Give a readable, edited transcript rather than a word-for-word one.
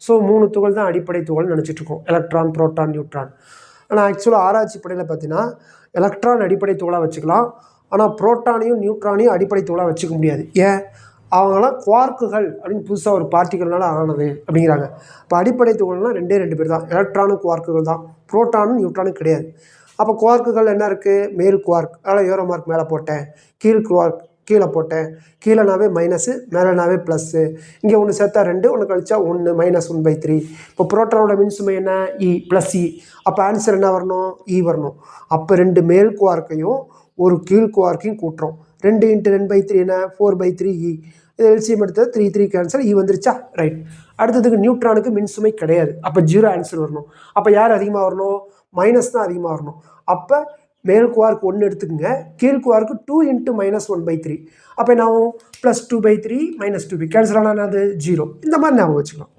So 3 துகள் தான் அடிப்படை துகள்னு நினச்சிட்டு இருக்கோம். Electron, proton, neutron. ஆனால் ஆக்சுவலாக ஆராய்ச்சி படையில் பார்த்தீங்கன்னா எலக்ட்ரான் அடிப்படை துகளாக வச்சுக்கலாம். ஆனால் புரோட்டானையும் நியூட்ரானையும் அடிப்படை துகளாக வச்சுக்க முடியாது. ஏன்? அவங்களாம் குவார்க்குகள் அப்படின்னு புதுசாக ஒரு பார்ட்டிகள்னால ஆனது அப்படிங்கிறாங்க. இப்போ அடிப்படை துகள்னால் 2 பேர் தான். எலக்ட்ரானும் குவார்க்குகள் தான், புரோட்டானும் நியூட்ரானும் கிடையாது. அப்போ குவார்க்குகள் என்ன இருக்குது? மேல் குவார்க், அதனால் ஏரோ மார்க் மேலே போட்டேன். கீழ் குவார்க் கீழே போட்டேன். கீழேனாவே மைனஸு, மேலேனாவே ப்ளஸ்ஸு. இங்கே ஒன்று சேர்த்தா 2, ஒன்று கழிச்சா 1 -1/3. இப்போ புரோட்டானோட மின்சுமை என்ன? E +E. அப்போ ஆன்சர் என்ன வரணும்? E வரணும். அப்போ 2 மேல் குவார்க்கையும் ஒரு கீழ் குவார்க்கையும் கூட்டுறோம். 2 × 2/3 என்ன? 4/3E. இது எல்சிஎம் எடுத்தது 3 கேன்சல். E வந்துருச்சா? ரைட். அடுத்ததுக்கு நியூட்ரானுக்கு மின்சுமை கிடையாது. அப்போ 0 ஆன்சர் வரணும். அப்போ யார் அதிகமாக வரணும்? மைனஸ் தான் அதிகமாக வரணும். அப்போ மேல் குவார்க் 1 எடுத்துக்கோங்க, கீழ் குவார்க்கு 2 × -1/3. அப்போ என்ன ஆகும்? +2/3 -2b கேன்சல் ஆனால் அது 0. இந்த மாதிரி ஞாபகம் வச்சுக்கலாம்.